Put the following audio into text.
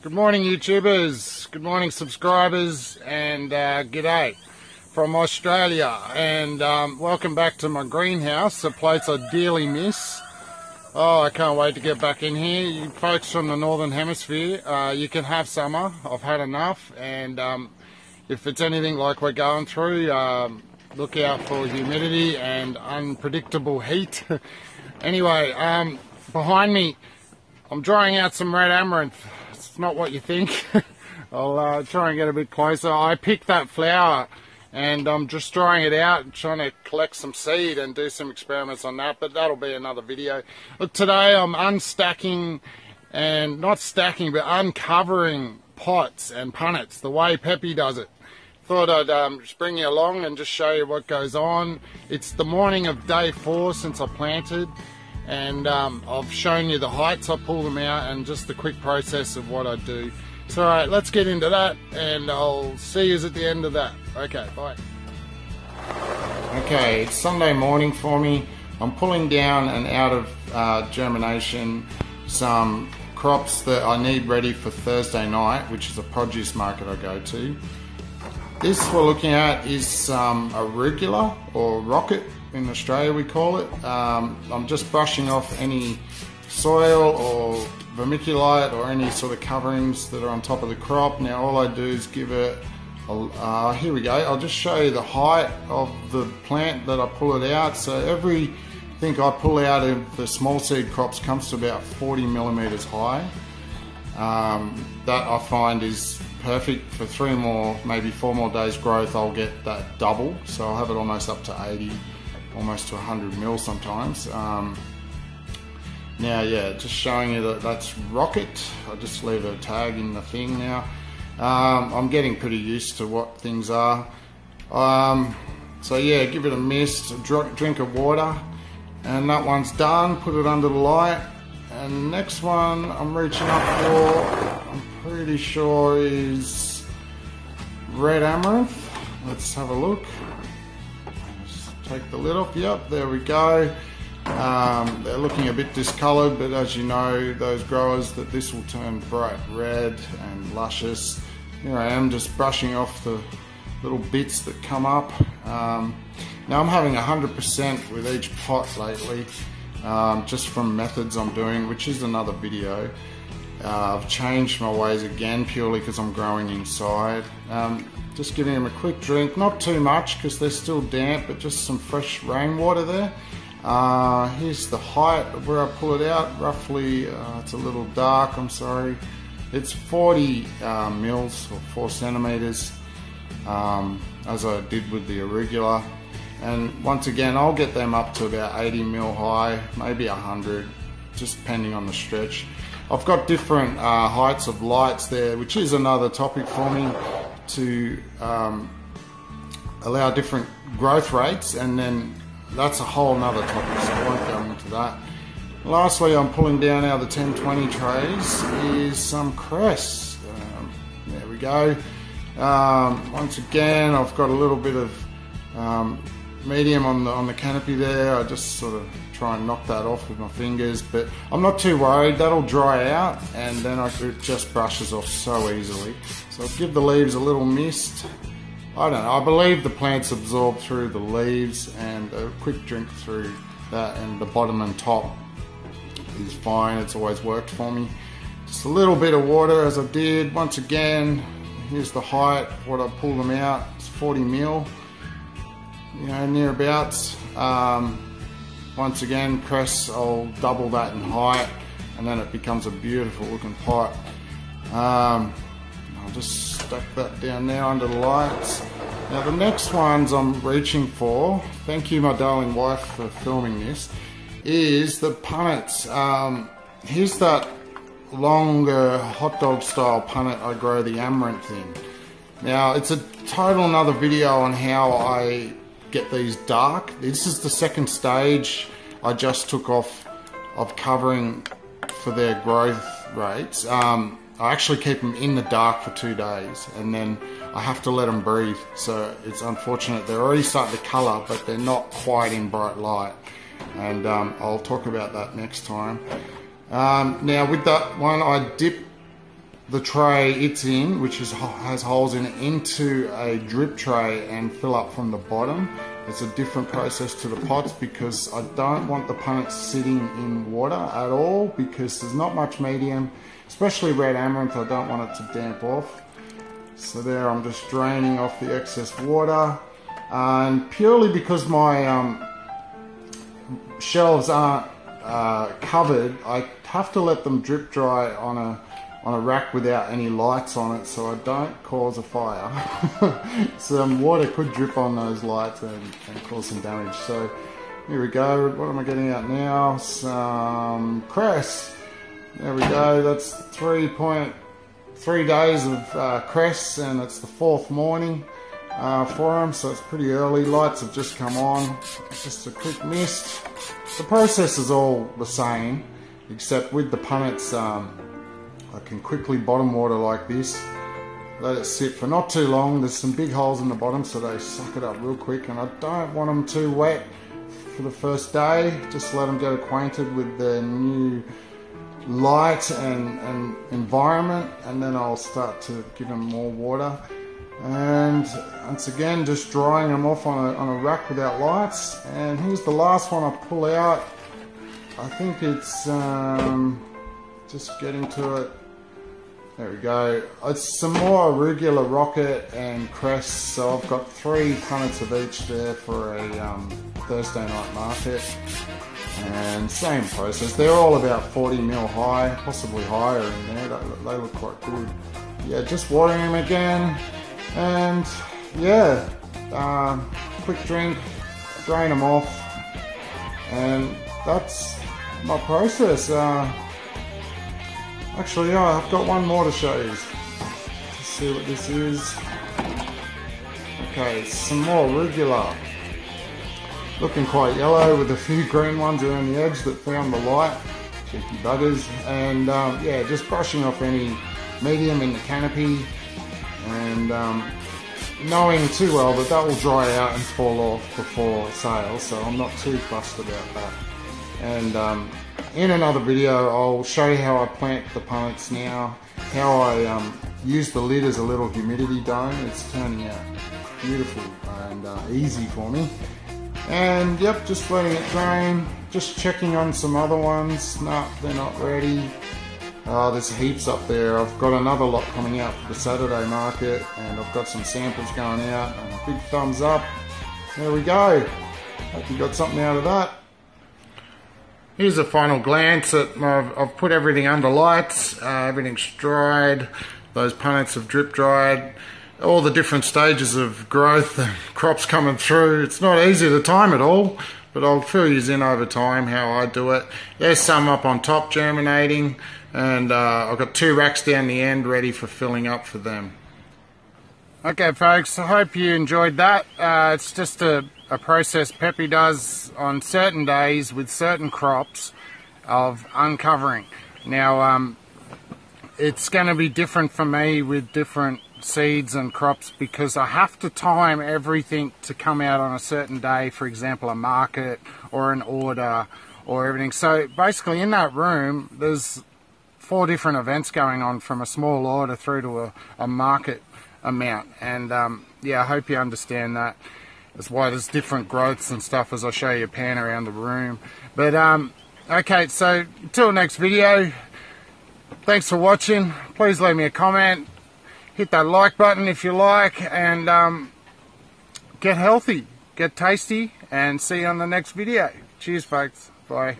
Good morning, YouTubers. Good morning, subscribers, and g'day from Australia. And welcome back to my greenhouse, the place I dearly miss. Oh, I can't wait to get back in here. You folks from the Northern Hemisphere, you can have summer. I've had enough, and if it's anything like we're going through, look out for humidity and unpredictable heat. Anyway, behind me, I'm drying out some red amaranth. It's not what you think. I'll try and get a bit closer. I picked that flower and I'm just drying it out, trying to collect some seed and do some experiments on that, but that'll be another video. Look, today I'm unstacking, and not stacking, but uncovering pots and punnets, the way Peppy does it. Thought I'd just bring you along and just show you what goes on. It's the morning of day 4 since I planted, and I've shown you the heights I pull them out and just the quick process of what I do. So alright, let's get into that, and I'll see you at the end of that. Okay, bye. Okay, it's Sunday morning for me. I'm pulling down and out of Germination some crops that I need ready for Thursday night, which is a produce market I go to. This we're looking at is some arugula, or rocket in Australia we call it. I'm just brushing off any soil or vermiculite or any sort of coverings that are on top of the crop. Now all I do is give it, here we go, I'll just show you the height of the plant that I pull it out. So everything I pull out of the small seed crops comes to about 40 millimeters high. That I find is perfect for 3 more, maybe 4 more days growth. I'll get that double, so I'll have it almost up to 80, almost to 100 mil sometimes. Now, yeah, just showing you that that's rocket. I'll just leave a tag in the thing now. I'm getting pretty used to what things are. So yeah, give it a mist, a drink of water, and that one's done. Put it under the light. And the next one I'm reaching up for, I'm pretty sure is red amaranth. Let's have a look. Just take the lid off. Yep, there we go. They're looking a bit discoloured, but as you know, those growers, that this will turn bright red and luscious. Here I am just brushing off the little bits that come up. Now I'm having 100% with each pot lately, just from methods I'm doing, which is another video. I've changed my ways again purely because I'm growing inside. Just giving them a quick drink, not too much because they're still damp, but just some fresh rainwater there. Here's the height of where I pull it out, roughly, it's a little dark, I'm sorry. It's 40 mils or 4 centimeters, as I did with the arugula. And once again, I'll get them up to about 80 mil high, maybe 100, just depending on the stretch. I've got different heights of lights there, which is another topic for me, to allow different growth rates, and then that's a whole nother topic, so I won't go into that. Lastly, I'm pulling down out of the 10-20 trays is some cress. There we go. Once again, I've got a little bit of medium on the canopy there. I just sort of try and knock that off with my fingers, but I'm not too worried. That'll dry out, and then it just brushes off so easily. So I'll give the leaves a little mist. I don't know, I believe the plants absorb through the leaves, and a quick drink through that, and the bottom and top is fine. It's always worked for me. Just a little bit of water as I did. Once again, here's the height, what I pull them out, it's 40 mil, you know, nearabouts. Once again, cress, I'll double that in height, and then it becomes a beautiful looking pot. I'll just stack that down there under the lights. Now the next ones I'm reaching for, thank you my darling wife for filming this, is the punnets. Here's that longer hot dog style punnet I grow the amaranth in. Now it's a total another video on how I get these dark. This is the second stage I just took off of covering for their growth rates. I actually keep them in the dark for 2 days, and then I have to let them breathe. So it's unfortunate, they're already starting to colour, but they're not quite in bright light. And I'll talk about that next time. Now with that one, I dip the tray it's in, which has holes in it, into a drip tray and fill up from the bottom. It's a different process to the pots because I don't want the punnets sitting in water at all, because there's not much medium, especially red amaranth. I don't want it to damp off. So there, I'm just draining off the excess water, and purely because my shelves aren't covered, I have to let them drip dry on a rack without any lights on it, so I don't cause a fire. Some water could drip on those lights and cause some damage. So here we go. What am I getting out now? Some cress. There we go. That's 3 days of cress, and it's the 4th morning for them, so it's pretty early. Lights have just come on. Just a quick mist. The process is all the same, except with the punnets, I can quickly bottom water like this, let it sit for not too long. There's some big holes in the bottom, so they suck it up real quick, and I don't want them too wet for the first day. Just let them get acquainted with the new light and environment, and then I'll start to give them more water. And once again, just drying them off on a rack without lights. And here's the last one I pull out. I think it's just getting to it. There we go. It's some more arugula, rocket and cress. So I've got 3 punnets of each there for a Thursday night market. And same process. They're all about 40 mil high, possibly higher in there. They look quite good. Yeah, just watering them again. And yeah, quick drink, drain them off, and that's my process. Actually, yeah, I've got one more to show you. Let's see what this is. Okay, some more arugula. Looking quite yellow with a few green ones around the edge that found the light. Cheeky buggers. And yeah, just brushing off any medium in the canopy, and knowing too well that that will dry out and fall off before sale, so I'm not too fussed about that. And in another video I'll show you how I plant the punnets now, how I use the lid as a little humidity dome. It's turning out beautiful and easy for me. And yep, just letting it drain, just checking on some other ones. No, they're not ready. There's heaps up there. I've got another lot coming out for the Saturday market, and I've got some samples going out, and a big thumbs up. There we go. Hope you got something out of that. Here's a final glance at I've put everything under lights. Everything's dried. Those punnets have drip dried. All the different stages of growth and crops coming through. It's not easy to time it all, but I'll fill you in over time how I do it. There's some up on top germinating, and I've got 2 racks down the end ready for filling up for them. Okay folks, I hope you enjoyed that. It's just a process Peppy does on certain days with certain crops of uncovering. Now it's going to be different for me with different seeds and crops, because I have to time everything to come out on a certain day, for example a market or an order or everything. So basically in that room there's 4 different events going on, from a small order through to a market amount. And yeah, I hope you understand that. That's why there's different growths and stuff as I show you a pan around the room. But okay, so until next video, thanks for watching. Please leave me a comment, hit that like button if you like, and get healthy, get tasty, and see you on the next video. Cheers folks, bye.